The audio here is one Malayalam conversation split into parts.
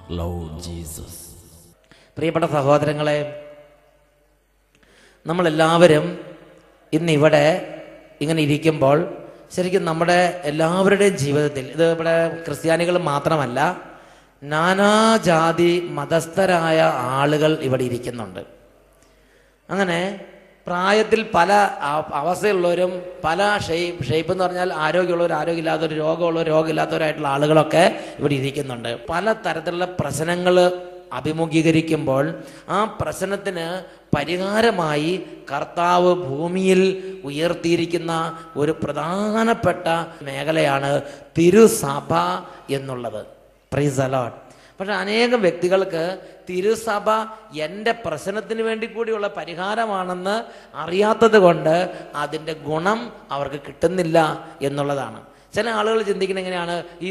Lord Jesus. പ്രിയപ്പെട്ട സഹോദരങ്ങളെ, നമ്മളെല്ലാവരും ഇന്നിവിടെ ഇങ്ങനെ ഇരിക്കുമ്പോൾ ശരിക്കും നമ്മുടെ എല്ലാവരുടെയും ജീവിതത്തിൽ, ഇത് ഇവിടെ ക്രിസ്ത്യാനികൾ മാത്രമല്ല, നാനാജാതി മതസ്ഥരായ ആളുകൾ ഇവിടെ ഇരിക്കുന്നുണ്ട്. അങ്ങനെ പ്രായത്തിൽ പല അവസ്ഥയുള്ളവരും, പല ഷേപ്പ് എന്ന് പറഞ്ഞാൽ ആരോഗ്യമുള്ളവർ, ആരോഗ്യമില്ലാത്തവർ, രോഗമുള്ളവർ, രോഗമില്ലാത്തവരായിട്ടുള്ള ആളുകളൊക്കെ ഇവിടെ ഇരിക്കുന്നുണ്ട്. പല തരത്തിലുള്ള പ്രശ്നങ്ങൾ അഭിമുഖീകരിക്കുമ്പോൾ ആ പ്രശ്നത്തിന് പരിഹാരമായി കർത്താവ് ഭൂമിയിൽ ഉയർത്തിയിരിക്കുന്ന ഒരു പ്രധാനപ്പെട്ട മേഖലയാണ് തിരുസഭ എന്നുള്ളത്. Price the Lord. പക്ഷെ അനേകം വ്യക്തികൾക്ക് തിരുസഭ എൻ്റെ പ്രശ്നത്തിന് വേണ്ടി കൂടിയുള്ള പരിഹാരമാണെന്ന് അറിയാത്തത് കൊണ്ട് അതിൻ്റെ ഗുണം അവർക്ക് കിട്ടുന്നില്ല എന്നുള്ളതാണ്. ചില ആളുകൾ ചിന്തിക്കുന്നത് എങ്ങനെയാണ്, ഈ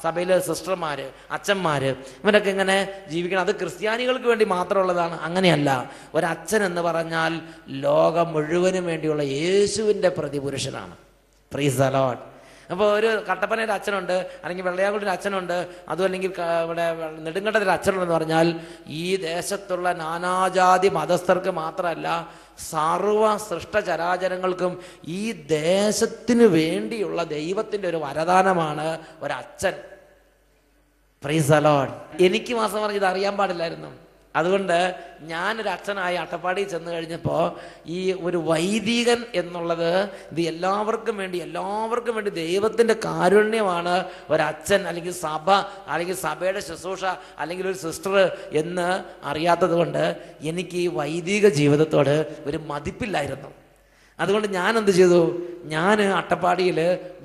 സഭയിലെ സിസ്റ്റർമാര്, അച്ഛന്മാര്, ഇവരൊക്കെ ഇങ്ങനെ ജീവിക്കണം, അത് ക്രിസ്ത്യാനികൾക്ക് വേണ്ടി മാത്രമുള്ളതാണ്. അങ്ങനെയല്ല. ഒരച്ഛൻ എന്ന് പറഞ്ഞാൽ ലോകം മുഴുവനും വേണ്ടിയുള്ള യേശുവിൻ്റെ പ്രതിപുരുഷനാണ്. Price the Lord. അപ്പോൾ ഒരു കട്ടപ്പനയുടെ അച്ഛനുണ്ട്, അല്ലെങ്കിൽ വെള്ളയാകുളിയുടെ അച്ഛനുണ്ട്, അതും അല്ലെങ്കിൽ ഇവിടെ നെടുങ്കണ്ടത്തിൻ്റെ അച്ഛനുണ്ടെന്ന് പറഞ്ഞാൽ ഈ ദേശത്തുള്ള നാനാജാതി മതസ്ഥർക്ക് മാത്രമല്ല, സർവ സൃഷ്ടചരാചരങ്ങൾക്കും ഈ ദേശത്തിന് വേണ്ടിയുള്ള ദൈവത്തിൻ്റെ ഒരു വരദാനമാണ് ഒരച്ഛൻ. Praise the Lord. എനിക്ക് മാസം പറഞ്ഞ് ഇത് അറിയാൻ പാടില്ലായിരുന്നു. അതുകൊണ്ട് ഞാനൊരു അച്ഛനായി അട്ടപ്പാടി ചെന്ന് കഴിഞ്ഞപ്പോൾ ഈ ഒരു വൈദികൻ എന്നുള്ളത് ഇത് എല്ലാവർക്കും വേണ്ടി ദൈവത്തിൻ്റെ കാരുണ്യമാണ് ഒരച്ഛൻ, അല്ലെങ്കിൽ സഭ, അല്ലെങ്കിൽ സഭയുടെ ശുശ്രൂഷ, അല്ലെങ്കിൽ ഒരു സിസ്റ്റർ എന്ന് അറിയാത്തത് കൊണ്ട് എനിക്ക് ഈ വൈദിക ജീവിതത്തോട് ഒരു മതിപ്പില്ലായിരുന്നു. അതുകൊണ്ട് ഞാൻ എന്ത് ചെയ്തു, ഞാൻ അട്ടപ്പാടിയിൽ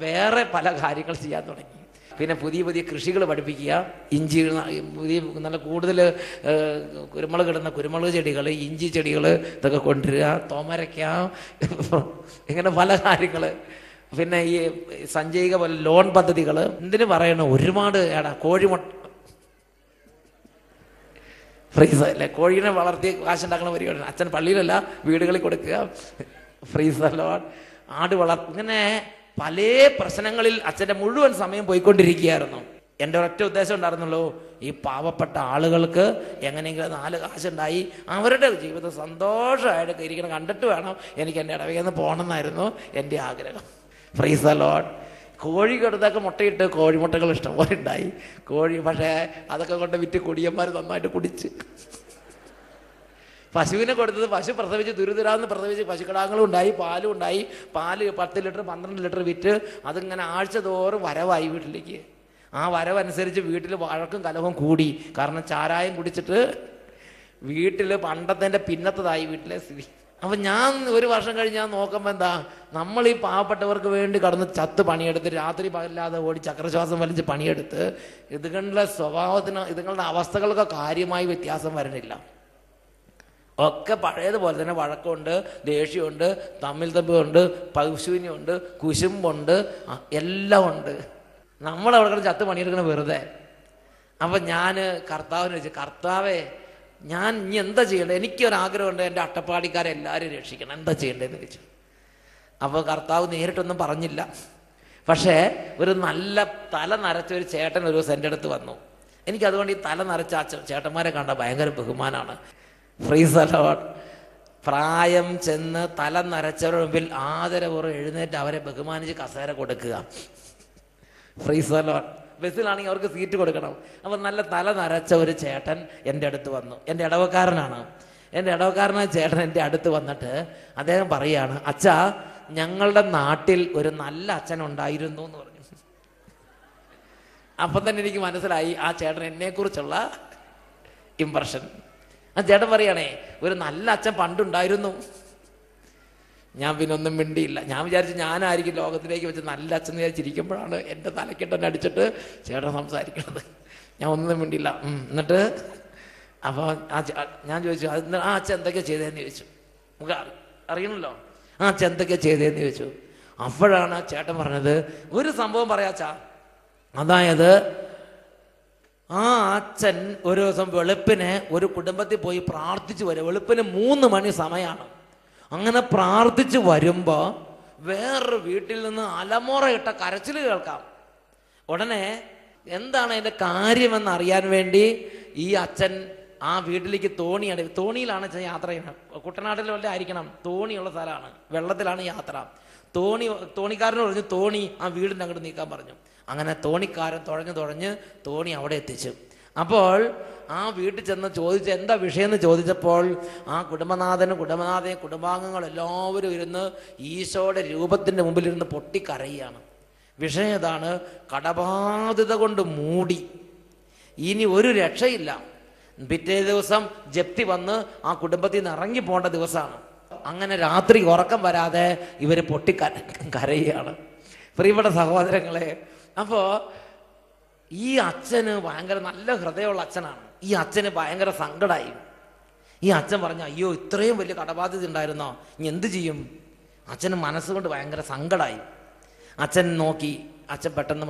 വേറെ പല കാര്യങ്ങൾ ചെയ്യാൻ തുടങ്ങി. പിന്നെ പുതിയ പുതിയ കൃഷികൾ പഠിപ്പിക്കുക, ഇഞ്ചി, പുതിയ നല്ല കൂടുതൽ കുരുമുളക് ഇടുന്ന കുരുമുളക് ചെടികൾ, ഇഞ്ചി ചെടികൾ, ഇതൊക്കെ കൊണ്ടുവരിക, തോമരയ്ക്ക, ഇങ്ങനെ പല കാര്യങ്ങൾ. പിന്നെ ഈ സഞ്ചയിക പോലെ ലോൺ പദ്ധതികൾ, എന്തിനു പറയണം, ഒരുപാട് കോഴിമുട്ട, ഫ്രീസ് അല്ലേ, കോഴീനെ വളർത്തി കാശുണ്ടാക്കണ പരിപാടി. അച്ഛൻ പള്ളിയിലല്ല, വീടുകളിൽ കൊടുക്കുക. ഫ്രീസ് അല്ലോ, ആട് വളർത്തുക, ഇങ്ങനെ പല പ്രശ്നങ്ങളിൽ അച്ഛൻ്റെ മുഴുവൻ സമയം പോയിക്കൊണ്ടിരിക്കുകയായിരുന്നു. എൻ്റെ ഒരൊറ്റ ഉദ്ദേശം ഉണ്ടായിരുന്നുള്ളൂ, ഈ പാവപ്പെട്ട ആളുകൾക്ക് എങ്ങനെയെങ്കിലും 4 കാശുണ്ടായി അവരുടെ ജീവിതം സന്തോഷമായിട്ട് ഇരിക്കണം കണ്ടിട്ട് വേണം എനിക്ക് എൻ്റെ ഇടവകയിൽ പോകണമെന്നായിരുന്നു എൻ്റെ ആഗ്രഹം. Price the Lord. കോഴിക്കൊടുത്തൊക്കെ മുട്ടയിട്ട് കോഴിമുട്ടകൾ ഇഷ്ടംപോലെ ഉണ്ടായി. പക്ഷേ അതൊക്കെ കൊണ്ട് വിറ്റ് കുടിയന്മാർ നന്നായിട്ട് കുടിച്ച്. പശുവിനെ കൊടുത്തത്, പശു പ്രസവിച്ച് തുരുതുരാന്ന് പ്രസവിച്ച് പശുക്കിടാങ്ങളും ഉണ്ടായി, പാലും ഉണ്ടായി. പാല് 10 ലിറ്റർ 12 ലിറ്റർ വിറ്റ് അതിങ്ങനെ ആഴ്ച തോറും വരവായി വീട്ടിലേക്ക്. ആ വരവനുസരിച്ച് വീട്ടിൽ വഴക്കും കലഹവും കൂടി. കാരണം ചാരായം കുടിച്ചിട്ട് വീട്ടിൽ പണ്ടത്തെ പിന്നത്തതായി വീട്ടിലെ സ്ഥിതി. അപ്പം ഞാൻ ഒരു വർഷം കഴിഞ്ഞ് ഞാൻ നോക്കുമ്പോൾ എന്താ, നമ്മൾ ഈ പാവപ്പെട്ടവർക്ക് വേണ്ടി കടന്ന് ചത്ത് പണിയെടുത്ത് രാത്രി പകലില്ലാതെ ഓടി ചക്രശ്വാസം വലിച്ച് പണിയെടുത്ത് ഇതുങ്ങളുടെ സ്വഭാവത്തിന്, ഇതുങ്ങളുടെ അവസ്ഥകൾക്ക് കാര്യമായി വ്യത്യാസം വരണില്ല. ഒക്കെ പഴയതുപോലെ തന്നെ വഴക്കമുണ്ട്, ദേഷ്യമുണ്ട്, തമ്മിലുണ്ട്, പൗശൂന്യമുണ്ട്, കുശുമ്പുണ്ട്, എല്ലാം ഉണ്ട്. നമ്മളവിടെ കിടന്ന് ചത്ത് പണിയെടുക്കണ വെറുതെ. അപ്പം ഞാൻ കർത്താവിന് ചോദിച്ചു, കർത്താവേ ഞാൻ ഇനി എന്താ ചെയ്യേണ്ടത്, എനിക്കൊരാഗ്രഹമുണ്ട് എൻ്റെ അട്ടപ്പാടിക്കാരെ എല്ലാവരും രക്ഷിക്കണം, എന്താ ചെയ്യേണ്ടതെന്ന് ചോദിച്ചു. അപ്പോൾ കർത്താവ് നേരിട്ടൊന്നും പറഞ്ഞില്ല. പക്ഷേ ഒരു നല്ല തല നരച്ച ഒരു ചേട്ടൻ ഒരു ദിവസം എൻ്റെ അടുത്ത് വന്നു. എനിക്കതുകൊണ്ട് ഈ തല നരച്ച ചേട്ടന്മാരെ കണ്ടാൽ ഭയങ്കര ബഹുമാനമാണ്. Price the Lord. പ്രായം ചെന്ന് തല നരച്ചവരുടെ മുമ്പിൽ ആദരപൂർവ്വം എഴുന്നേറ്റ് അവരെ ബഹുമാനിച്ച് കസേര കൊടുക്കുക. Price the Lord. ബസ്സിലാണെങ്കിൽ അവർക്ക് സീറ്റ് കൊടുക്കണം. അപ്പം നല്ല തല നരച്ച ഒരു ചേട്ടൻ എൻ്റെ അടുത്ത് വന്നു. എൻ്റെ ഇടവക്കാരനാണ്. എൻ്റെ ഇടവക്കാരനായ ചേട്ടൻ എൻ്റെ അടുത്ത് വന്നിട്ട് അദ്ദേഹം പറയുകയാണ്, അച്ഛാ ഞങ്ങളുടെ നാട്ടിൽ ഒരു നല്ല അച്ഛൻ ഉണ്ടായിരുന്നു എന്ന് പറഞ്ഞു. അപ്പം തന്നെ എനിക്ക് മനസ്സിലായി ആ ചേട്ടൻ എന്നെക്കുറിച്ചുള്ള ഇംപ്രഷൻ. ആ ചേട്ടൻ പറയുകയാണേ, ഒരു നല്ല അച്ഛൻ പണ്ടുണ്ടായിരുന്നു. ഞാൻ പിന്നെ ഒന്നും മിണ്ടിയില്ല. ഞാൻ വിചാരിച്ചു ഞാനായിരിക്കും ലോകത്തിലേക്ക് വെച്ച് നല്ല അച്ഛൻ വിചാരിച്ചിരിക്കുമ്പോഴാണ് എൻ്റെ തലക്കെട്ടെന്നെ അടിച്ചിട്ട് ചേട്ടൻ സംസാരിക്കണത്. ഞാൻ ഒന്നും മിണ്ടിയില്ല. എന്നിട്ട് അപ്പോൾ ഞാൻ ചോദിച്ചു, ആ അച്ഛൻ എന്തൊക്കെയാണ് ചെയ്തതെന്ന് ചോദിച്ചു. നമുക്ക് അറിയണമല്ലോ, ആ അച്ഛൻ എന്തൊക്കെയാണ് ചെയ്തതെന്ന് ചോദിച്ചു. അപ്പോഴാണ് ചേട്ടൻ പറഞ്ഞത്, ഒരു സംഭവം പറയാച്ചാ, അതായത് ആ അച്ഛൻ ഒരു ദിവസം വെളുപ്പിനെ ഒരു കുടുംബത്തിൽ പോയി പ്രാർത്ഥിച്ചു വരും. വെളുപ്പിന് 3 മണി സമയമാണ്. അങ്ങനെ പ്രാർത്ഥിച്ചു വരുമ്പോൾ വേറൊരു വീട്ടിൽ നിന്ന് അലമുറയിട്ട കരച്ചിൽ കേൾക്കാം. ഉടനെ എന്താണ് അതിൻ്റെ കാര്യമെന്ന് അറിയാൻ വേണ്ടി ഈ അച്ഛൻ ആ വീട്ടിലേക്ക് തോണിയിലാണ് യാത്ര ചെയ്യുന്നത്. കുട്ടനാട്ടിൽ വല്ല ആയിരിക്കണം, തോണിയുള്ള സ്ഥലമാണ്, വെള്ളത്തിലാണ് യാത്ര. തോണിക്കാരന് പറഞ്ഞു തോണി ആ വീടിൻ്റെ അങ്ങോട്ട് നീക്കാൻ പറഞ്ഞു. അങ്ങനെ തോണിക്കാരൻ തുഴഞ്ഞ് തോണി അവിടെ എത്തിച്ചു. അപ്പോൾ ആ വീട്ടിൽ ചെന്ന് ചോദിച്ച് എന്താ വിഷയം എന്ന് ചോദിച്ചപ്പോൾ ആ കുടുംബനാഥയും കുടുംബാംഗങ്ങൾ എല്ലാവരും ഇരുന്ന് ഈശോയുടെ രൂപത്തിൻ്റെ മുമ്പിൽ ഇരുന്ന് പൊട്ടിക്കരയുകയാണ്. വിഷയം ഇതാണ്, കടബാധ്യത കൊണ്ട് മൂടി, ഇനി ഒരു രക്ഷയില്ല. പിറ്റേ ദിവസം ജപ്തി വന്ന് ആ കുടുംബത്തിൽ നിന്ന് ഇറങ്ങി പോകേണ്ട ദിവസമാണ്. അങ്ങനെ രാത്രി ഉറക്കം വരാതെ ഇവർ കരയുകയാണ്. പ്രിയപ്പെട്ട സഹോദരങ്ങളെ, അപ്പോൾ ഈ അച്ഛന് ഭയങ്കര നല്ല ഹൃദയമുള്ള അച്ഛനാണ്. ഈ അച്ഛന് ഭയങ്കര സങ്കടമായി. ഈ അച്ഛൻ പറഞ്ഞു, അയ്യോ ഇത്രയും വലിയ കടബാധ്യത ഉണ്ടായിരുന്നോ, ഇനി എന്ത് ചെയ്യും? അച്ഛന് മനസ്സുകൊണ്ട് ഭയങ്കര സങ്കടമായി. അച്ഛൻ നോക്കി, അച്ഛൻ പെട്ടെന്ന്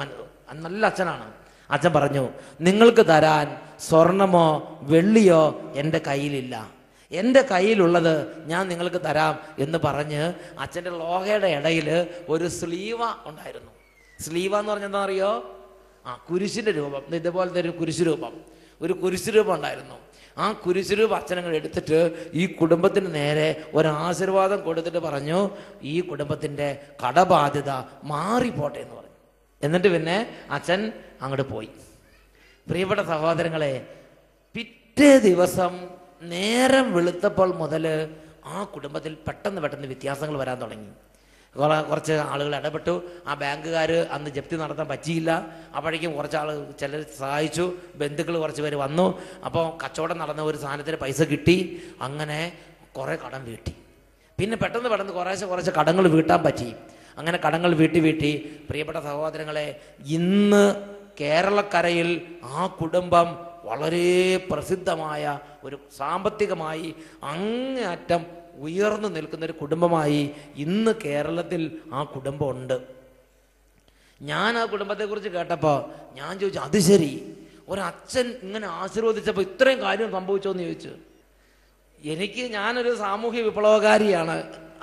നല്ല അച്ഛനാണ്. അച്ഛൻ പറഞ്ഞു, നിങ്ങൾക്ക് തരാൻ സ്വർണമോ വെള്ളിയോ എൻ്റെ കയ്യിലില്ല, എൻ്റെ കയ്യിലുള്ളത് ഞാൻ നിങ്ങൾക്ക് തരാം എന്ന് പറഞ്ഞ് അച്ഛൻ്റെ ലോഹയുടെ ഇടയിൽ ഒരു സ്ലീവ ഉണ്ടായിരുന്നു. സ്ലീവ എന്ന് പറഞ്ഞാൽ എന്താ അറിയോ? കുരിശിൻ്റെ രൂപം, ഇതുപോലത്തെ ഒരു കുരിശ് രൂപം ഉണ്ടായിരുന്നു. ആ കുരിശ് രൂപം അച്ഛനങ്ങൾ എടുത്തിട്ട് ഈ കുടുംബത്തിന് നേരെ ഒരു ആശീർവാദം കൊടുത്തിട്ട് പറഞ്ഞു, ഈ കുടുംബത്തിൻ്റെ കടബാധ്യത മാറിപ്പോട്ടെ എന്ന് പറഞ്ഞു. എന്നിട്ട് പിന്നെ അച്ഛൻ അങ്ങോട്ട് പോയി. പ്രിയപ്പെട്ട സഹോദരങ്ങളെ, പിറ്റേ ദിവസം നേരം വെളുത്തപ്പോൾ മുതൽ ആ കുടുംബത്തിൽ പെട്ടെന്ന് വ്യത്യാസങ്ങൾ വരാൻ തുടങ്ങി. കുറച്ച് ആളുകൾ ഇടപെട്ടു. ആ ബാങ്കുകാർ അന്ന് ജപ്തി നടത്താൻ പറ്റിയില്ല. അപ്പോഴേക്കും കുറച്ച് ആൾ ചിലർ സഹായിച്ചു, ബന്ധുക്കൾ കുറച്ച് പേര് വന്നു. അപ്പോൾ കച്ചവടം നടന്ന ഒരു സാധനത്തിന് പൈസ കിട്ടി. അങ്ങനെ കുറേ കടം വീട്ടി. പിന്നെ പെട്ടെന്ന് കുറേശ്ശെ കടങ്ങൾ വീട്ടാൻ പറ്റി. അങ്ങനെ കടങ്ങൾ വീട്ടി പ്രിയപ്പെട്ട സഹോദരങ്ങളെ, ഇന്ന് കേരളക്കരയിൽ ആ കുടുംബം വളരെ പ്രസിദ്ധമായ ഒരു സാമ്പത്തികമായി അങ്ങേയറ്റം ഉയർന്നു നിൽക്കുന്ന ഒരു കുടുംബമായി ഇന്ന് കേരളത്തിൽ ആ കുടുംബം ഉണ്ട്. ഞാൻ ആ കുടുംബത്തെക്കുറിച്ച് കേട്ടപ്പോൾ ഞാൻ ചോദിച്ചു, അത് ശരി, ഒരച്ഛൻ ഇങ്ങനെ ആശീർവദിച്ചപ്പോൾ ഇത്രയും കാര്യം സംഭവിച്ചോ എന്ന് ചോദിച്ചു. ഞാനൊരു സാമൂഹ്യ വിപ്ലവകാരിയാണ്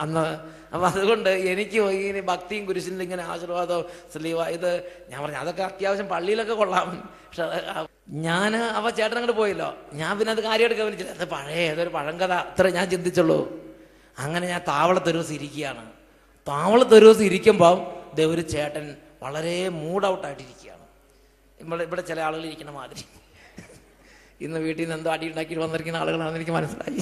അന്ന്. അപ്പം അതുകൊണ്ട് എനിക്ക് ഇങ്ങനെ ഭക്തിയും കുരിശിൻ്റെ ഇങ്ങനെ ആശീർവാദം സ്ലീവ ഇത് ഞാൻ പറഞ്ഞു, അതൊക്കെ അത്യാവശ്യം പള്ളിയിലൊക്കെ കൊള്ളാം. പക്ഷെ അപ്പോൾ ചേട്ടൻ അങ്ങോട്ട് പോയല്ലോ. ഞാൻ പിന്നെ അത് കാര്യം എടുക്കാൻ പറ്റില്ല. അത് പഴയ ഏതൊരു പഴങ്കഥ അത്ര ഞാൻ ചിന്തിച്ചുള്ളൂ. അങ്ങനെ ഞാൻ താവളത്തൊരുവസം ഇരിക്കുകയാണ്. താവളത്തൊരുവസം ഇരിക്കുമ്പം ഒരു ചേട്ടൻ വളരെ മൂഡ് ഔട്ടായിട്ടിരിക്കുകയാണ്. ഇവിടെ ചില ആളുകൾ ഇരിക്കുന്ന മാതിരി. ഇന്ന് വീട്ടിൽ നിന്ന് എന്തോ അടി ഉണ്ടാക്കി വന്നിരിക്കുന്ന ആളുകളാണെന്ന് എനിക്ക് മനസ്സിലായി.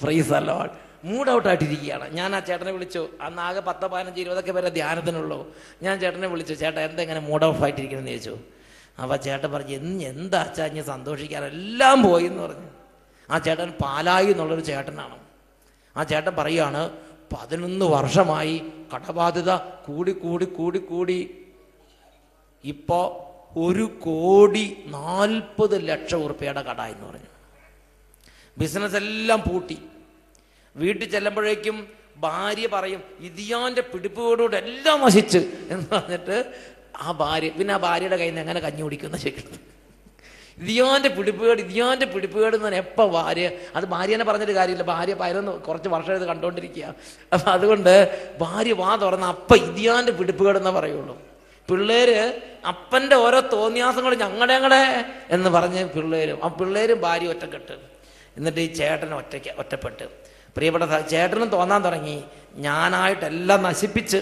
Price the Lord. മൂഡ് ഔട്ടായിട്ടിരിക്കുകയാണ്. ഞാൻ ആ ചേട്ടനെ വിളിച്ചു. അന്ന് ആകെ 10, 15, 20 പേരെ ധ്യാനത്തിനുള്ളൂ. ഞാൻ ചേട്ടനെ വിളിച്ചു, ചേട്ടാ എന്താ ഇങ്ങനെ മൂഡ് ഔട്ട് ആയിട്ടിരിക്കണമെന്ന് ചോദിച്ചു. അപ്പോൾ ചേട്ടൻ പറഞ്ഞു, എന്താ അച്ഛാ ഇനി സന്തോഷിക്കാൻ, എല്ലാം പോയി എന്ന് പറഞ്ഞു. ആ ചേട്ടൻ പാലായി എന്നുള്ളൊരു ചേട്ടനാണ്. ആ ചേട്ടൻ പറയുകയാണ്, 11 വർഷമായി കടബാധ്യത കൂടി ഇപ്പോൾ 1,40,00,000 കട എന്ന് പറഞ്ഞു. ബിസിനസ് എല്ലാം പൂട്ടി. വീട്ടിൽ ചെല്ലുമ്പോഴേക്കും ഭാര്യ പറയും, ഇതിയാൻ്റെ പിടിപ്പുകളോട് എല്ലാം നശിച്ച് എന്ന് പറഞ്ഞിട്ട് ആ ഭാര്യയുടെ കയ്യിൽ നിന്ന് എങ്ങനെ കഞ്ഞി കുടിക്കുന്ന ചോദിക്കുന്നത്. ഇതിയാൻ്റെ പിടിപ്പുകേട് എന്ന് പറഞ്ഞാൽ എപ്പോൾ അത് ഭാര്യനെ പറഞ്ഞിട്ട് കാര്യമില്ല. ഭാര്യ കുറച്ച് വർഷം ഇത് കണ്ടുകൊണ്ടിരിക്കുക. അപ്പം അതുകൊണ്ട് ഭാര്യ വാ തുറന്ന അപ്പം ഇതിയാൻ്റെ പിടിപ്പുകേടെന്നേ പറയുള്ളൂ. പിള്ളേര് അപ്പൻ്റെ ഓരോ തോന്നിയാസങ്ങൾ ഞങ്ങളുടെ എന്ന് പറഞ്ഞ് പിള്ളേരും ഭാര്യ ഒറ്റക്കെട്ട്. എന്നിട്ട് ഈ ചേട്ടൻ ഒറ്റപ്പെട്ട്. പ്രിയപ്പെട്ട ചേട്ടനും തോന്നാൻ തുടങ്ങി, ഞാനായിട്ടെല്ലാം നശിപ്പിച്ച്.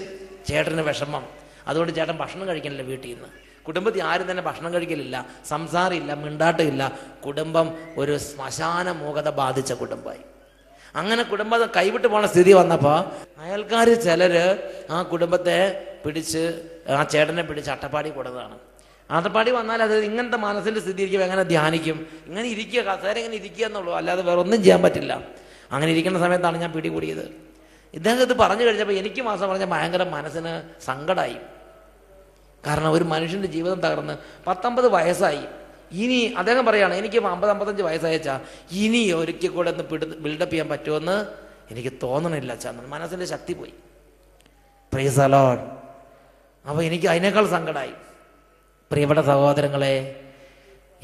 ചേട്ടന് വിഷമം. അതുകൊണ്ട് ചേട്ടൻ ഭക്ഷണം കഴിക്കണില്ല വീട്ടിൽ നിന്ന്. കുടുംബത്തിൽ ആരും തന്നെ ഭക്ഷണം കഴിക്കലില്ല, സംസാരമില്ല, മിണ്ടാട്ടമില്ല. കുടുംബം ഒരു ശ്മശാന മൂകത ബാധിച്ച കുടുംബമായി. അങ്ങനെ കുടുംബം കൈവിട്ട് പോണ സ്ഥിതി വന്നപ്പോൾ അയൽക്കാർ ചിലർ ആ കുടുംബത്തെ പിടിച്ച് ആ ചേട്ടനെ പിടിച്ച് അട്ടപ്പാടി കൊടുത്തതാണ്. അട്ടപ്പാടി വന്നാൽ അത് ഇങ്ങനത്തെ മനസ്സിൻ്റെ സ്ഥിതി ഇരിക്കും. എങ്ങനെ ധ്യാനിക്കും? ഇങ്ങനെ ഇരിക്കുക, കസേര ഇങ്ങനെ ഇരിക്കുക എന്നുള്ളൂ, അല്ലാതെ വേറെ ഒന്നും ചെയ്യാൻ പറ്റില്ല. അങ്ങനെ ഇരിക്കുന്ന സമയത്താണ് ഞാൻ പിടികൂടിയത്. ഇദ്ദേഹം ഇത് പറഞ്ഞു കഴിഞ്ഞപ്പോൾ എനിക്ക് മാസം പറഞ്ഞാൽ ഭയങ്കര മനസ്സിന് സങ്കടമായി. കാരണം ഒരു മനുഷ്യൻ്റെ ജീവിതം തകർന്ന് 19 വയസ്സായി. ഇനി അദ്ദേഹം പറയുകയാണ്, എനിക്ക് 50-55 വയസ്സായച്ചാ ഇനി ഒരിക്കൽ കൂടെ ഒന്ന് ബിൽഡപ്പ് ചെയ്യാൻ പറ്റുമെന്ന് എനിക്ക് തോന്നണില്ല അച്ഛാ. മനസ്സിൻ്റെ ശക്തി പോയി. Price the Lord. അപ്പോൾ എനിക്ക് അതിനേക്കാൾ സങ്കടമായി. പ്രിയപ്പെട്ട സഹോദരങ്ങളെ,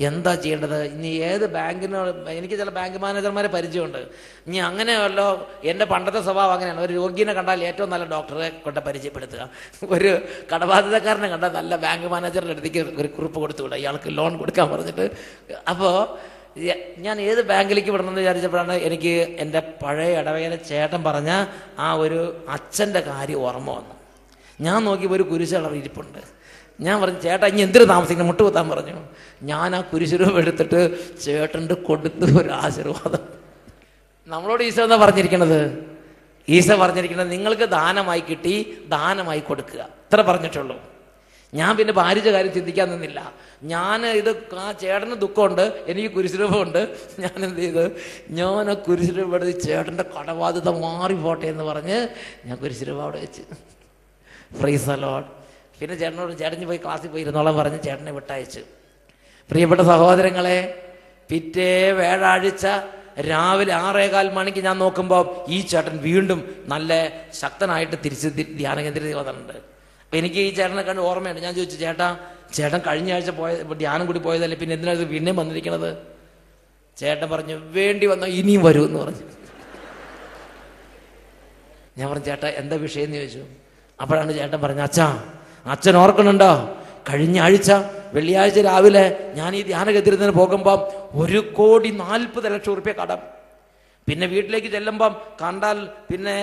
എന്താ ചെയ്യേണ്ടത്? ഇനി ഏത് ബാങ്കിന്? എനിക്ക് ചില ബാങ്ക് മാനേജർമാരെ പരിചയമുണ്ട്. ഇനി അങ്ങനെയല്ലോ, എൻ്റെ പണ്ടത്തെ സ്വഭാവം അങ്ങനെയാണ്. ഒരു രോഗിനെ കണ്ടാൽ ഏറ്റവും നല്ല ഡോക്ടറെ കൊണ്ട് പരിചയപ്പെടുത്തുക, ഒരു കടബാധിതക്കാരനെ കണ്ടാൽ നല്ല ബാങ്ക് മാനേജറിൻ്റെ അടുത്തേക്ക് ഒരു കുറിപ്പ് കൊടുത്തുവിടുക, ഇയാൾക്ക് ലോൺ കൊടുക്കാൻ പറഞ്ഞിട്ട്. അപ്പോൾ ഞാൻ ഏത് ബാങ്കിലേക്ക് വിടണമെന്ന് വിചാരിച്ചപ്പോഴാണ് എനിക്ക് എൻ്റെ പഴയ ഇടവകയിലെ ചേട്ടൻ പറഞ്ഞ ആ ഒരു അച്ഛൻ്റെ കാര്യം ഓർമ്മ വന്നു. ഞാൻ നോക്കിയപ്പോൾ ഒരു കുരിശളർ ഇരിപ്പുണ്ട്. ഞാൻ പറഞ്ഞു, ചേട്ടാ ഇനി എന്തിനു താമസിക്കണം, മുട്ടുകുത്താൻ പറഞ്ഞു. ഞാൻ ആ കുരിശുരൂപം എടുത്തിട്ട് ചേട്ടൻ്റെ കൊടുത്ത് ഒരു ആശീർവാദം. നമ്മളോട് ഈശോ എന്താ പറഞ്ഞിരിക്കണത്? ഈശോ പറഞ്ഞിരിക്കുന്നത് നിങ്ങൾക്ക് ദാനമായി കിട്ടി, ദാനമായി കൊടുക്കുക, ഇത്ര പറഞ്ഞിട്ടുള്ളൂ. ഞാൻ പിന്നെ ഭാര്യ കാര്യം ചിന്തിക്കാൻ നിന്നില്ല. ഞാൻ ഇത് ആ ചേട്ടന് ദുഃഖമുണ്ട്, എനിക്ക് കുരിശുരൂപമുണ്ട്. ഞാൻ എന്ത് ചെയ്ത്, ഞാൻ ആ കുരിശുരൂപം എടുത്ത് ചേട്ടൻ്റെ കടബാധ്യത മാറിപ്പോട്ടെ എന്ന് പറഞ്ഞ് ഞാൻ കുരിശുരൂപം അവിടെ വെച്ച്. Price the Lord. പിന്നെ ചേട്ടനോട് ചേട്ടന് പോയി ക്ലാസ്സിൽ പോയി ഇരുന്നോളാൻ പറഞ്ഞ് ചേട്ടനെ വിട്ടയച്ചു. പ്രിയപ്പെട്ട സഹോദരങ്ങളെ, പിറ്റേ വ്യാഴാഴ്ച രാവിലെ 6:15 മണിക്ക് ഞാൻ നോക്കുമ്പോൾ ഈ ചേട്ടൻ വീണ്ടും നല്ല ശക്തനായിട്ട് തിരിച്ച് ധ്യാന കേന്ദ്രത്തിൽ വന്നിട്ടുണ്ട്. അപ്പം എനിക്ക് ഈ ചേട്ടനെ കണ്ട് ഓർമ്മയുണ്ട്. ഞാൻ ചോദിച്ചു, ചേട്ടൻ കഴിഞ്ഞ ആഴ്ച ധ്യാനം കൂടി പോയതല്ലേ, പിന്നെ എന്തിനാണ് പിന്നെയും വന്നിരിക്കണത്? ചേട്ടൻ പറഞ്ഞു, വേണ്ടി വന്നാൽ ഇനിയും വരും എന്ന് പറഞ്ഞു. ഞാൻ പറഞ്ഞു, ചേട്ടാ എന്താ വിഷയം എന്ന് ചോദിച്ചു. അപ്പോഴാണ് ചേട്ടൻ പറഞ്ഞു, അച്ഛൻ ഓർക്കണുണ്ടോ, കഴിഞ്ഞ ആഴ്ച വെള്ളിയാഴ്ച രാവിലെ ഞാൻ ഈ ധ്യാന കേന്ദ്രത്തിന് പോകുമ്പം 1,40,00,000 കടം. പിന്നെ വീട്ടിലേക്ക് ചെല്ലുമ്പം കണ്ടാൽ പിന്നെ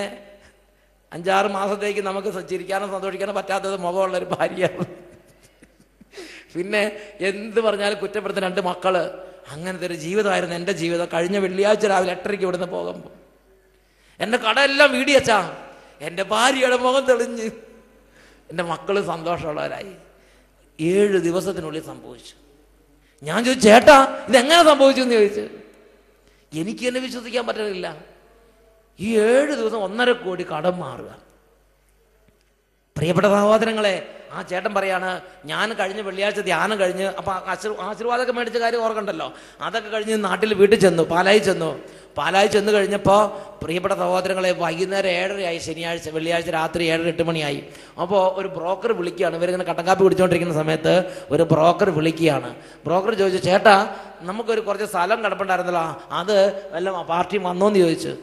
5-6 മാസത്തേക്ക് നമുക്ക് ചിരിക്കാനോ സന്തോഷിക്കാനോ പറ്റാത്തത് മുഖമുള്ളൊരു ഭാര്യയാണ്. പിന്നെ എന്ത് പറഞ്ഞാലും കുറ്റപ്പെടുത്തുന്ന 2 മക്കള്. അങ്ങനത്തെ ഒരു ജീവിതമായിരുന്നു എൻ്റെ ജീവിതം. കഴിഞ്ഞ വെള്ളിയാഴ്ച രാവിലെ 8:30 ഇവിടുന്ന് പോകുമ്പോൾ എൻ്റെ കടയെല്ലാം വീടിയച്ചാ. എൻ്റെ ഭാര്യയുടെ മുഖം തെളിഞ്ഞ്, എൻ്റെ മക്കൾ സന്തോഷമുള്ളവരായി. 7 ദിവസത്തിനുള്ളിൽ സംഭവിച്ചു. ഞാൻ ചോദിച്ചു, ചേട്ടാ ഇതെങ്ങനെ സംഭവിച്ചു എന്ന് ചോദിച്ചു. എനിക്ക് തന്നെ വിശ്വസിക്കാൻ പറ്റുന്നില്ല. ഈ 7 ദിവസം 1.5 കോടി കടം മാറുക. പ്രിയപ്പെട്ട സഹോദരങ്ങളെ, ആ ചേട്ടൻ പറയാണ്, ഞാൻ കഴിഞ്ഞ വെള്ളിയാഴ്ച ധ്യാനം കഴിഞ്ഞ് അപ്പം ആശീർവാദമൊക്കെ മേടിച്ച കാര്യം ഓർക്കണ്ടല്ലോ. അതൊക്കെ കഴിഞ്ഞ് വീട്ടിൽ ചെന്നു, പാലായി ചെന്ന് കഴിഞ്ഞപ്പോൾ പ്രിയപ്പെട്ട സഹോദരങ്ങളെ, വൈകുന്നേരം 7:30 വെള്ളിയാഴ്ച രാത്രി 7-8 മണിയായി. അപ്പോൾ ഒരു ബ്രോക്കർ വിളിക്കുകയാണ്. ഇവരിങ്ങനെ കട്ടൻ കാപ്പി കുടിച്ചുകൊണ്ടിരിക്കുന്ന സമയത്ത് ഒരു ബ്രോക്കർ വിളിക്കുകയാണ്. ബ്രോക്കർ ചോദിച്ചു, ചേട്ടാ നമുക്കൊരു കുറച്ച് സ്ഥലം കിടപ്പുണ്ടായിരുന്നല്ലോ, അത് വല്ല പാർട്ടി വന്നോന്ന് ചോദിച്ചു.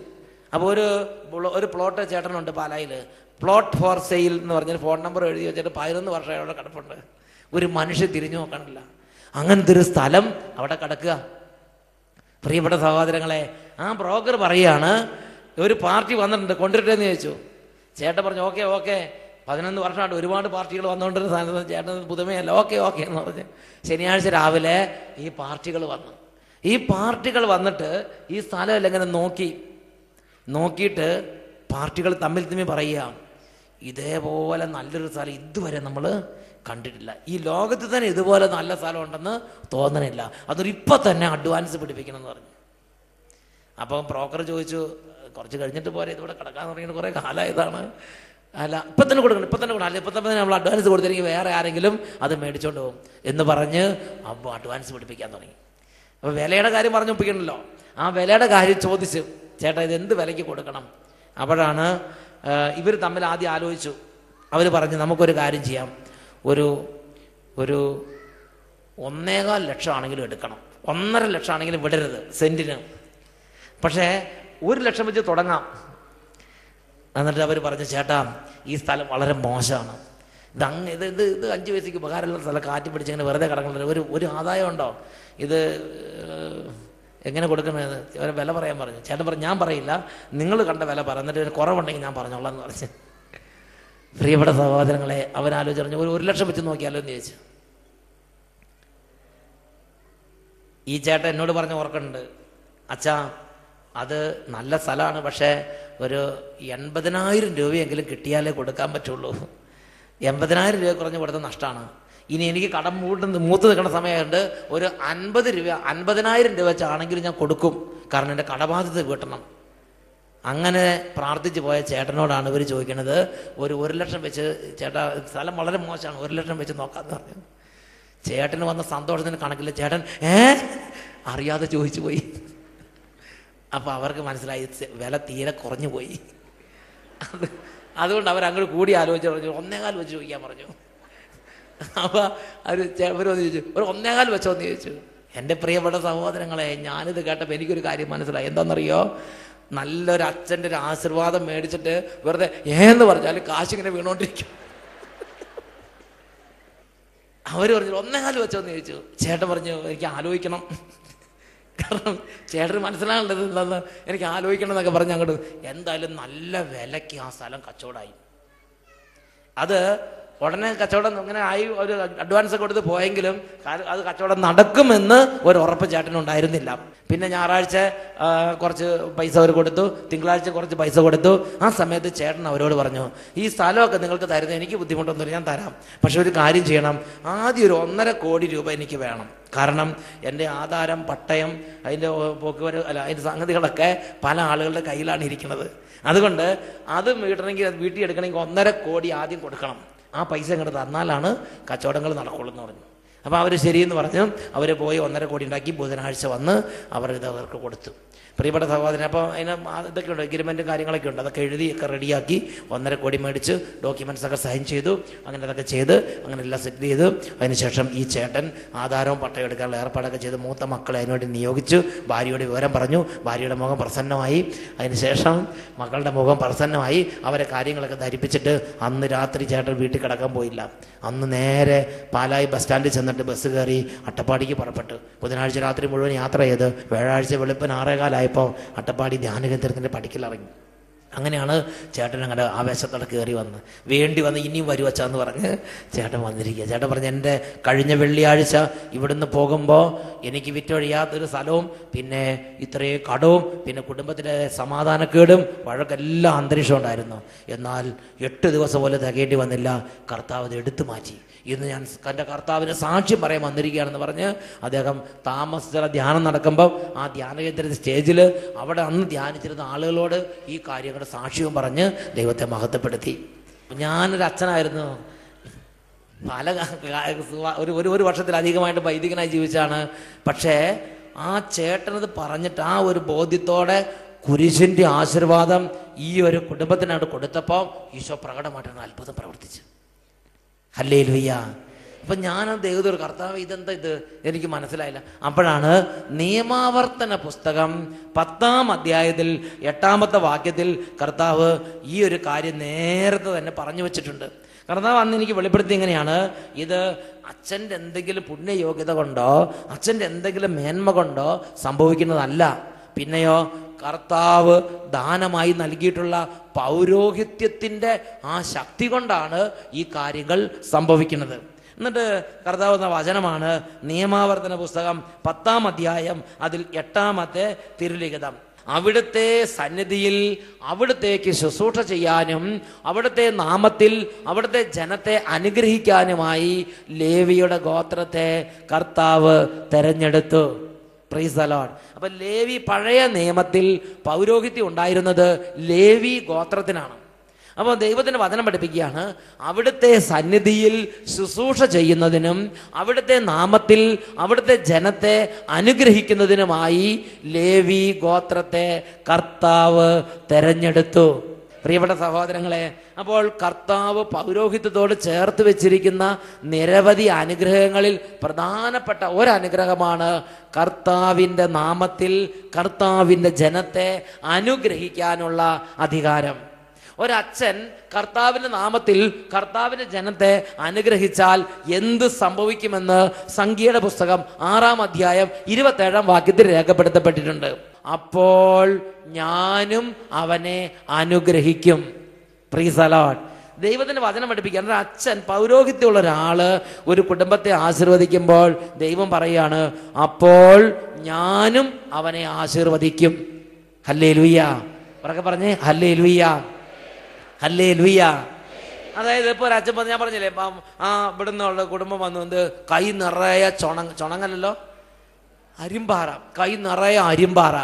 അപ്പോൾ ഒരു പ്ലോട്ട് ചേട്ടനുണ്ട് പാലായിൽ, പ്ലോട്ട് ഫോർ സെയിൽ എന്ന് പറഞ്ഞൊരു ഫോൺ നമ്പർ എഴുതി വെച്ചിട്ട് 11 വർഷം അവിടെ കിടപ്പുണ്ട്. ഒരു മനുഷ്യൻ തിരിഞ്ഞു നോക്കണില്ല. അങ്ങനത്തെ ഒരു സ്ഥലം അവിടെ കിടക്കുക. പ്രിയപ്പെട്ട സഹോദരങ്ങളെ, ആ ബ്രോക്കർ പറയാണ്, ഒരു പാർട്ടി വന്നിട്ടുണ്ട്, കൊണ്ടുവരട്ടെന്ന് ചോദിച്ചു. ചേട്ടൻ പറഞ്ഞു, ഓക്കെ 11 വർഷമായിട്ട് ഒരുപാട് പാർട്ടികൾ വന്നുകൊണ്ടിരുന്ന സാധനം ചേട്ടൻ പുതുമയല്ല, ഓക്കെ എന്ന് പറഞ്ഞ് ശനിയാഴ്ച രാവിലെ ഈ പാർട്ടികൾ വന്നു. ഈ പാർട്ടികൾ വന്നിട്ട് ഈ സ്ഥലമെല്ലാം ഇങ്ങനെ നോക്കിയിട്ട് പാർട്ടികൾ തമ്മിൽ പറയുക, ഇതേപോലെ നല്ലൊരു സ്ഥലം ഇതുവരെ നമ്മൾ കണ്ടിട്ടില്ല, ഈ ലോകത്ത് തന്നെ ഇതുപോലെ നല്ല സ്ഥലം ഉണ്ടെന്ന് തോന്നണില്ല, അതൊരു ഇപ്പം തന്നെ അഡ്വാൻസ് പിടിപ്പിക്കണം എന്ന് പറഞ്ഞു. അപ്പം ബ്രോക്കർ ചോദിച്ചു, കുറച്ച് കഴിഞ്ഞിട്ട് പോരെ, ഇതിവിടെ കിടക്കാൻ തുടങ്ങിയിട്ട് കുറേ കാലമായതാണ്. അല്ല ഇപ്പം തന്നെ കൊടുക്കണം, അല്ല ഇപ്പം തന്നെ നമ്മൾ അഡ്വാൻസ് കൊടുത്തില്ലെങ്കിൽ വേറെ ആരെങ്കിലും അത് മേടിച്ചോണ്ട് പോകും എന്ന് പറഞ്ഞ് അപ്പോൾ അഡ്വാൻസ് പിടിപ്പിക്കാൻ തുടങ്ങി. അപ്പോൾ വിലയുടെ കാര്യം പറഞ്ഞു ഒപ്പിക്കണമല്ലോ. ആ വിലയുടെ കാര്യം ചോദിച്ചു, ചേട്ടാ ഇത് എന്ത് വിലയ്ക്ക് കൊടുക്കണം? അപ്പോഴാണ് ഇവർ തമ്മിൽ ആദ്യം ആലോചിച്ചു. അവർ പറഞ്ഞു, നമുക്കൊരു കാര്യം ചെയ്യാം, ഒരു 1.25 ലക്ഷം ആണെങ്കിലും എടുക്കണം, 1.5 ലക്ഷം ആണെങ്കിലും വിടരുത് സെൻറ്റിന്, പക്ഷേ 1 ലക്ഷം വെച്ച് തുടങ്ങാം. എന്നിട്ട് അവർ പറഞ്ഞു, ചേട്ടാ ഈ സ്ഥലം വളരെ മോശമാണ്, ഇത് 5 പൈസയ്ക്ക് ഉപകാരമുള്ള സ്ഥലം, കാറ്റ് പിടിച്ചിങ്ങനെ വെറുതെ കിടക്കുന്നത്, ഒരു ആദായം ഉണ്ടോ? ഇത് എങ്ങനെ കൊടുക്കണത്? അവരെ വില പറയാൻ പറഞ്ഞു. ചേട്ടൻ പറഞ്ഞു, ഞാൻ പറയില്ല, നിങ്ങൾ കണ്ട വില പറ, എന്നിട്ട് കുറവുണ്ടെങ്കിൽ ഞാൻ പറഞ്ഞോളാം എന്ന് പറഞ്ഞു. പ്രിയപ്പെട്ട സഹോദരങ്ങളെ, അവനാലോചിച്ച് പറഞ്ഞു, 1 ലക്ഷം വെച്ച് നോക്കിയാലോ എന്ന് ചോദിച്ചു. ഈ ചേട്ടൻ എന്നോട് പറഞ്ഞ ഓർക്കുന്നുണ്ട്, അച്ഛാ അത് നല്ല സ്ഥലമാണ്, പക്ഷേ ഒരു 80,000 രൂപയെങ്കിലും കിട്ടിയാലേ കൊടുക്കാൻ പറ്റുള്ളൂ. 80,000 രൂപ കുറഞ്ഞ് കൊടുത്ത നഷ്ടമാണ്. ഇനി എനിക്ക് കടം മൂത്ത് നിൽക്കുന്ന സമയമുണ്ട്, ഒരു 50,000 രൂപ വെച്ചാണെങ്കിലും ഞാൻ കൊടുക്കും, കാരണം എൻ്റെ കടബാധ്യത വീട്ടണം. അങ്ങനെ പ്രാർത്ഥിച്ചു പോയ ചേട്ടനോടാണ് ഇവർ ചോദിക്കുന്നത്, 1 ലക്ഷം വെച്ച്, ചേട്ടാ സ്ഥലം വളരെ മോശമാണ്, 1 ലക്ഷം വെച്ച് നോക്കാമെന്ന് പറഞ്ഞു. ചേട്ടന് വന്ന സന്തോഷത്തിന് കണക്കില്ല. ചേട്ടൻ അറിയാതെ ചോദിച്ചു പോയി. അപ്പോൾ അവർക്ക് മനസ്സിലായി വില തീരെ കുറഞ്ഞു പോയി. അതുകൊണ്ട് അവരങ്ങോട്ട് കൂടി ആലോചിച്ച് പറഞ്ഞു, 1.25 വെച്ച് ചോദിക്കാൻ പറഞ്ഞു. അപ്പോൾ അവർ വന്ന് ചോദിച്ചു, ഒരു 1.25 വെച്ചോ എന്ന് ചോദിച്ചു. എൻ്റെ പ്രിയപ്പെട്ട സഹോദരങ്ങളെ, ഞാനിത് കേട്ടപ്പോൾ എനിക്കൊരു കാര്യം മനസ്സിലായി. എന്താണെന്നറിയോ? നല്ലൊരു അച്ഛൻ്റെ ഒരു ആശീർവാദം മേടിച്ചിട്ട് വെറുതെ എന്ന് പറഞ്ഞാൽ കാശിങ്ങനെ വീണോണ്ടിരിക്കും. അവർ പറഞ്ഞു 1.25 വെച്ചോന്ന് ചോദിച്ചു. ചേട്ടൻ പറഞ്ഞു എനിക്ക് ആലോചിക്കണം. കാരണം ചേട്ടന് മനസ്സിലാകേണ്ടത് എന്താന്ന് എനിക്ക് ആലോചിക്കണം എന്നൊക്കെ പറഞ്ഞ് അങ്ങോട്ട് എന്തായാലും നല്ല വിലയ്ക്ക് ആ സ്ഥലം കച്ചവടമായി. അത് ഉടനെ കച്ചവടം ഇങ്ങനെ ആയി ഒരു അഡ്വാൻസ് ഒക്കെ കൊടുത്ത് പോയെങ്കിലും അത് കച്ചവടം നടക്കുമെന്ന് ഒരു ഉറപ്പ് ചേട്ടനുണ്ടായിരുന്നില്ല. പിന്നെ ഞായറാഴ്ച കുറച്ച് പൈസ അവർ കൊടുത്തു, തിങ്കളാഴ്ച കുറച്ച് പൈസ കൊടുത്തു. ആ സമയത്ത് ചേട്ടൻ അവരോട് പറഞ്ഞു, ഈ സ്ഥലമൊക്കെ നിങ്ങൾക്ക് തരുന്നത് എനിക്ക് ബുദ്ധിമുട്ടൊന്നുമില്ല, ഞാൻ തരാം. പക്ഷെ ഒരു കാര്യം ചെയ്യണം, ആദ്യം ഒരു 1.5 കോടി രൂപ എനിക്ക് വേണം. കാരണം എൻ്റെ ആധാരം, പട്ടയം, അതിൻ്റെ പോക്കുവരവ് അതിൻ്റെ സംഗതികളൊക്കെ പല ആളുകളുടെ കയ്യിലാണ് ഇരിക്കുന്നത്. അതുകൊണ്ട് അത് വീട്ടണമെങ്കിൽ അത് വീട്ടിൽ എടുക്കണമെങ്കിൽ 1.5 കോടി ആദ്യം കൊടുക്കണം. ആ പൈസ ഇങ്ങോട്ട് തന്നാലാണ് കച്ചവടങ്ങൾ നടക്കുള്ളൂ എന്ന് പറഞ്ഞു. അപ്പോൾ അവർ ശരിയെന്ന് പറഞ്ഞു. അവർ പോയി 1.5 കോടി ഉണ്ടാക്കി ബുധനാഴ്ച വന്ന് അവരിത് അവർക്ക് കൊടുത്തു. പ്രിയപ്പെട്ട സഹോദരൻ, അപ്പോൾ അതിന് ഇതൊക്കെ ഉണ്ട്, എഗ്രിമെൻറ്റും കാര്യങ്ങളൊക്കെ ഉണ്ട്. അതൊക്കെ എഴുതിയൊക്കെ റെഡിയാക്കി 1.5 കോടി മേടിച്ച് ഡോക്യുമെൻറ്റ്സ് ഒക്കെ സൈൻ ചെയ്തു. അങ്ങനെ അതൊക്കെ ചെയ്ത് അങ്ങനെ എല്ലാം സെറ്റിൽ ചെയ്തു. അതിനുശേഷം ഈ ചേട്ടൻ ആധാരവും പട്ടയം എടുക്കാനുള്ള ഏർപ്പാടൊക്കെ ചെയ്ത് മൂത്ത മക്കളെ അതിനുവേണ്ടി നിയോഗിച്ചു. ഭാര്യയോട് വിവരം പറഞ്ഞു. ഭാര്യയുടെ മുഖം പ്രസന്നമായി. അതിനുശേഷം മക്കളുടെ മുഖം പ്രസന്നമായി. അവരെ കാര്യങ്ങളൊക്കെ ധരിപ്പിച്ചിട്ട് അന്ന് രാത്രി ചേട്ടൻ വീട്ടിൽ കിടക്കാൻ പോയില്ല. അന്ന് നേരെ പാലായി ബസ് സ്റ്റാൻഡിൽ ചെന്നിട്ട് ബസ് കയറി അട്ടപ്പാടിക്ക് പുറപ്പെട്ടു. ബുധനാഴ്ച രാത്രി മുഴുവൻ യാത്ര ചെയ്ത് വ്യാഴാഴ്ച വെളുപ്പിന് 6:15 അട്ടപ്പാടി ധ്യാനകേന്ദ്രത്തിൻ്റെ പടിക്കലിറങ്ങി. അങ്ങനെയാണ് ചേട്ടൻ അങ്ങനെ ആവേശത്തോടെ കയറി വന്ന് വേണ്ടി വന്ന് ഇനിയും വരുവച്ചാന്ന് പറഞ്ഞ് ചേട്ടൻ വന്നിരിക്കുക. ചേട്ടൻ പറഞ്ഞ് എൻ്റെ കഴിഞ്ഞ വെള്ളിയാഴ്ച ഇവിടുന്ന് പോകുമ്പോൾ എനിക്ക് വിറ്റൊഴിയാത്തൊരു സ്ഥലവും പിന്നെ ഇത്രയും കടവും പിന്നെ കുടുംബത്തിലെ സമാധാനക്കേടും വഴക്കെല്ലാം അന്തരീക്ഷം ഉണ്ടായിരുന്നു. എന്നാൽ 8 ദിവസം പോലെ തികയേണ്ടി വന്നില്ല. കർത്താവ് അത് എടുത്തു മാറ്റി. ഇന്ന് ഞാൻ എൻ്റെ കർത്താവിന് സാക്ഷ്യം പറയാൻ വന്നിരിക്കുകയാണെന്ന് പറഞ്ഞ് അദ്ദേഹം താമസിച്ച ധ്യാനം നടക്കുമ്പോൾ ആ ധ്യാനകേന്ദ്രത്തിൽ സ്റ്റേജിൽ അവിടെ അന്ന് ധ്യാനിച്ചിരുന്ന ആളുകളോട് ഈ കാര്യങ്ങളുടെ സാക്ഷ്യവും പറഞ്ഞ് ദൈവത്തെ മഹത്വപ്പെടുത്തി. ഞാനൊരു അച്ഛനായിരുന്നു. ഒരു വർഷത്തിലധികമായിട്ട് വൈദികനായി ജീവിച്ചാണ്. പക്ഷേ ആ ചേട്ടനത് പറഞ്ഞിട്ട് ആ ഒരു ബോധ്യത്തോടെ കുരിശിൻ്റെ ആശീർവാദം ഈ ഒരു കുടുംബത്തിനോട് കൊടുത്തപ്പോൾ ഈശോ പ്രകടമായിട്ടാണ് അത്ഭുതം പ്രവർത്തിച്ചു. ഹല്ലേലൂയ. അപ്പം ഞാൻ ദൈവത്തോട് കർത്താവ് ഇതെന്താ ഇത് എനിക്ക് മനസ്സിലായില്ല. അപ്പോഴാണ് നിയമാവർത്തന പുസ്തകം 10-ാം അധ്യായത്തിൽ 8-ാമത്തെ വാക്യത്തിൽ കർത്താവ് ഈ ഒരു കാര്യം നേരത്തെ തന്നെ പറഞ്ഞു വെച്ചിട്ടുണ്ട്. കർത്താവ് അന്ന് എനിക്ക് വെളിപ്പെടുത്തി എങ്ങനെയാണ്, ഇത് അച്ഛൻ്റെ എന്തെങ്കിലും പുണ്യയോഗ്യത കൊണ്ടോ അച്ഛൻ്റെ എന്തെങ്കിലും മേന്മ കൊണ്ടോ സംഭവിക്കുന്നതല്ല. പിന്നെയോ കർത്താവ് ദാനമായി നൽകിയിട്ടുള്ള പൗരോഹിത്യത്തിൻ്റെ ആ ശക്തി കൊണ്ടാണ് ഈ കാര്യങ്ങൾ സംഭവിക്കുന്നത്. എന്നിട്ട് കർത്താവ് എന്ന വചനമാണ് നിയമാവർത്തന പുസ്തകം 10-ാം അധ്യായം അതിൽ 8-ാമത്തെ തിരുലിഖിതം. അവിടുത്തെ സന്നിധിയിൽ അവിടുത്തേക്ക് ശുശ്രൂഷ ചെയ്യാനും അവിടുത്തെ നാമത്തിൽ അവിടുത്തെ ജനത്തെ അനുഗ്രഹിക്കാനുമായി ലേവിയുടെ ഗോത്രത്തെ കർത്താവ് തെരഞ്ഞെടുത്തു. Price the Lord. അപ്പൊ ലേവി പഴയ നിയമത്തിൽ പൗരോഹിത്യം ഉണ്ടായിരുന്നത് ലേവി ഗോത്രത്തിനാണ്. അപ്പോൾ ദൈവത്തിൻ്റെ വചനം പഠിപ്പിക്കുകയാണ്, അവിടുത്തെ സന്നിധിയിൽ ശുശ്രൂഷ ചെയ്യുന്നതിനും അവിടുത്തെ നാമത്തിൽ അവിടുത്തെ ജനത്തെ അനുഗ്രഹിക്കുന്നതിനുമായി ലേവി ഗോത്രത്തെ കർത്താവ് തെരഞ്ഞെടുത്തു. പ്രിയപ്പെട്ട സഹോദരങ്ങളെ, അപ്പോൾ കർത്താവ് പൗരോഹിത്യത്തോട് ചേർത്ത് വെച്ചിരിക്കുന്ന നിരവധി അനുഗ്രഹങ്ങളിൽ പ്രധാനപ്പെട്ട ഒരനുഗ്രഹമാണ് കർത്താവിൻ്റെ നാമത്തിൽ കർത്താവിൻ്റെ ജനത്തെ അനുഗ്രഹിക്കാനുള്ള അധികാരം. ഒരച്ഛൻ കർത്താവിൻ്റെ നാമത്തിൽ കർത്താവിൻ്റെ ജനത്തെ അനുഗ്രഹിച്ചാൽ എന്ത് സംഭവിക്കുമെന്ന് സംഖ്യയുടെ പുസ്തകം 6-ാം അധ്യായം 27-ാം വാക്യത്തിൽ രേഖപ്പെടുത്തപ്പെട്ടിട്ടുണ്ട്. അപ്പോൾ ഞാനും അവനെ അനുഗ്രഹിക്കും. Price the Lord. ദൈവത്തിൻ്റെ വചനം പഠിപ്പിക്കാൻ ഒരു അച്ഛൻ പൗരോഹിത്യമുള്ള ഒരാള് ഒരു കുടുംബത്തെ ആശീർവദിക്കുമ്പോൾ ദൈവം പറയാണ്, അപ്പോൾ ഞാനും അവനെ ആശീർവദിക്കും. ഹല്ലേലൂയ. ഉറക്കെ പറഞ്ഞേ ഹല്ലേലൂയ, ഹല്ലേലൂയ. അതായത് ഇപ്പോൾ ഒരു അച്ഛൻ ഞാൻ പറഞ്ഞില്ലേ, ഇവിടുന്നുള്ള കുടുംബം വന്നു കൈ നിറയെ ചുണങ്ങല്ലോ അരിമ്പാറ, കൈ നിറയെ അരിമ്പാറ.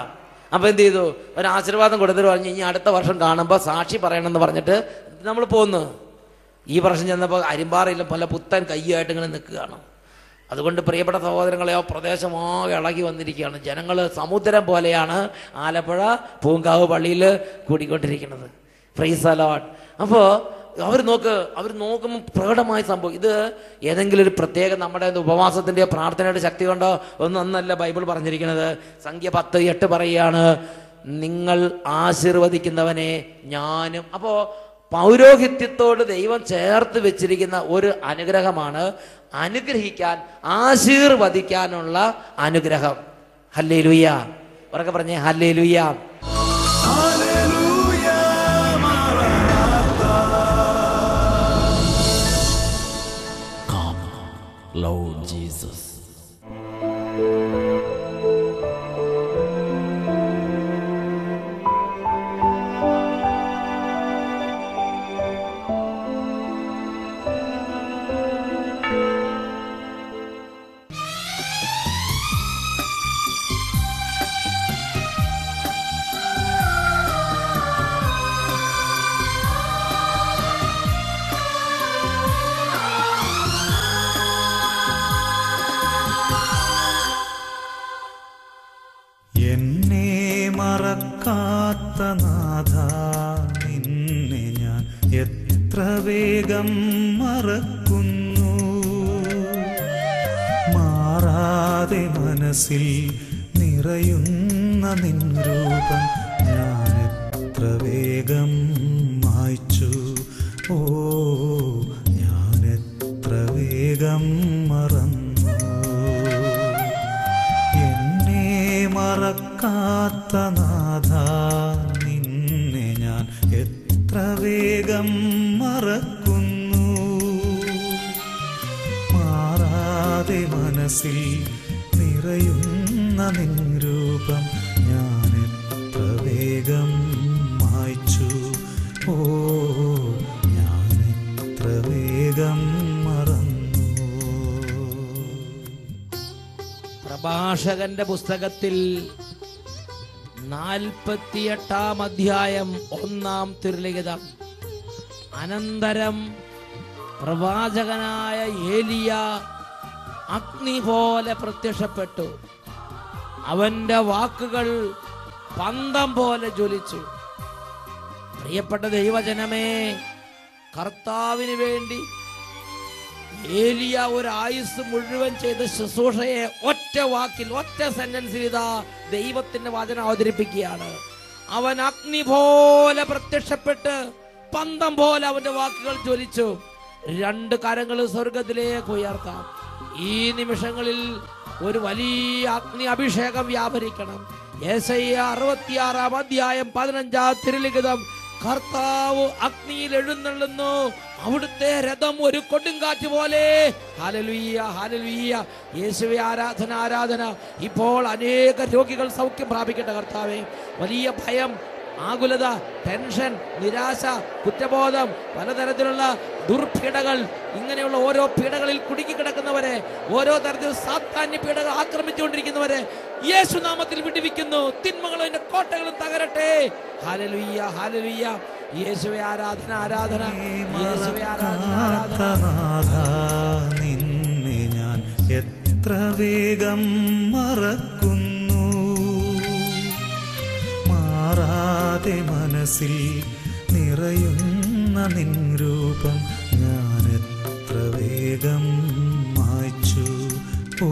അപ്പം എന്ത് ചെയ്തു, ഒരു ആശീർവാദം കൊടുത്തിട്ട് പറഞ്ഞു ഇനി അടുത്ത വർഷം കാണുമ്പോൾ സാക്ഷി പറയണമെന്ന് പറഞ്ഞിട്ട് നമ്മൾ പോന്നു. ഈ വർഷം ചെന്നപ്പോൾ അരിമ്പാറയില്ല, പല പുത്തൻ കയ്യായിട്ട് ഇങ്ങനെ നിൽക്കുകയാണ്. അതുകൊണ്ട് പ്രിയപ്പെട്ട സഹോദരങ്ങളെ, ആ പ്രദേശമാകെ ഇളകി വന്നിരിക്കുകയാണ്. ജനങ്ങൾ സമുദ്രം പോലെയാണ് ആലപ്പുഴ പൂങ്കാവ് പള്ളിയിൽ കൂടിക്കൊണ്ടിരിക്കുന്നത്. Price the Lord. അപ്പോൾ അവർ നോക്കുമ്പോൾ പ്രകടമായ സംഭവം. ഇത് ഏതെങ്കിലും ഒരു പ്രത്യേക നമ്മുടെ ഉപവാസത്തിൻ്റെ പ്രാർത്ഥനയുടെ ശക്തി കൊണ്ടോ ഒന്നല്ല ബൈബിൾ പറഞ്ഞിരിക്കുന്നത്. സംഖ്യ 10:8 പറയുകയാണ്, നിങ്ങൾ ആശീർവദിക്കുന്നവനെ ഞാനും. അപ്പോൾ പൗരോഹിത്യത്തോട് ദൈവം ചേർത്ത് വെച്ചിരിക്കുന്ന ഒരു അനുഗ്രഹമാണ് അനുഗ്രഹിക്കാൻ, ആശീർവദിക്കാനുള്ള അനുഗ്രഹം. ഹല്ലേലൂയ. ഉറക്കെ പറഞ്ഞേ ഹല്ലേലൂയ. Come, Lord Jesus. നാഥാ നിന്നെ ഞാൻ എത്ര വേഗം മറക്കുന്നു, മാറാതെ മനസ്സിൽ നിറയുന്ന നിൻ രൂപം ഞാൻ എത്ര വേഗം മായ്ച്ചു. ഓ ഞാൻ എത്ര വേഗം മറന്നു. എന്നെ മറക്കാത്ത നാഥാ നിന്നെ ഞാൻ എത്ര വേഗം മറക്കുന്നു, മാറാതെ മനസ്സിൽ നിറയുന്ന നിൻ രൂപം ഞാൻ എത്ര വേഗം മായ്ച്ചു. ഓ ഞാൻ എത്ര വേഗം മറന്നു. പ്രഭാഷകന്റെ പുസ്തകത്തിൽ 48-ാം അധ്യായം 1-ാം തിരുലിഖിതം. അനന്തരം പ്രവാചകനായ ഏലിയ അഗ്നി പോലെ പ്രത്യക്ഷപ്പെട്ടു, അവന്റെ വാക്കുകൾ പന്തം പോലെ ജ്വലിച്ചു. പ്രിയപ്പെട്ട ദൈവജനമേ, കർത്താവിന് വേണ്ടി ഏലിയ ഒരു ആയുസ് മുഴുവൻ ചെയ്ത ശുശ്രൂഷയെ ഒറ്റ വാക്കിൽ, ഒറ്റ സെന്റൻസിൽ ഇതാ ദൈവത്തിന്റെ വചനം അവതരിപ്പിക്കുകയാണ്. അവൻ അഗ്നി പോലെ പ്രത്യക്ഷപ്പെട്ട് പന്തം പോലെ അവന്റെ വാക്കുകൾ ജ്വലിച്ചു. 2 കരങ്ങൾ സ്വർഗത്തിലേക്ക് ഉയർത്താം. ഈ നിമിഷങ്ങളിൽ ഒരു വലിയ അഗ്നി അഭിഷേകം വ്യാപരിക്കണം. യെശയ്യാ 66-ാം അധ്യായം 15-ാം തിരുലിഖിതം. കർത്താവ് അഗ്നിയിൽ എഴുന്നള്ളുന്നു, അവിടുത്തെ രഥം ഒരു കൊടുങ്കാറ്റ് പോലെ. Hallelujah, hallelujah. യേശുവേ ആരാധന, ആരാധന. ഇപ്പോൾ അനേക രോഗികൾ സൗഖ്യം പ്രാപിക്കട്ടെ കർത്താവേ. വലിയ ഭയം, ആകുലത, ടെൻഷൻ, നിരാശ, കുറ്റബോധം, പലതരത്തിലുള്ള ദുർപീഡകൾ, ഇങ്ങനെയുള്ള ഓരോ പീഡകളിൽ കുടുങ്ങിക്കിടക്കുന്നവരെ, ഓരോ തരത്തിൽ സാത്താന്യ പീഡകൾ ആക്രമിച്ചുകൊണ്ടിരിക്കുന്നവരെ യേശുനാമത്തിൽ വിടുവിക്കുന്നു. തിന്മകളും അതിന്റെ കോട്ടകളും തകരട്ടെ. Hallelujah, hallelujah. യേശുവേ ആരാധന, ആരാധന. യേശുവേ ആരാധന, ആരാധന. നിന്നെ ഞാൻ എത്ര വേഗം മറക്കുന്നു, മാറാതെ മനസ്സിൽ നിറയുന്ന നിൻ രൂപം ഞാൻ എത്ര വേഗം മായ്ച്ചു. ഓ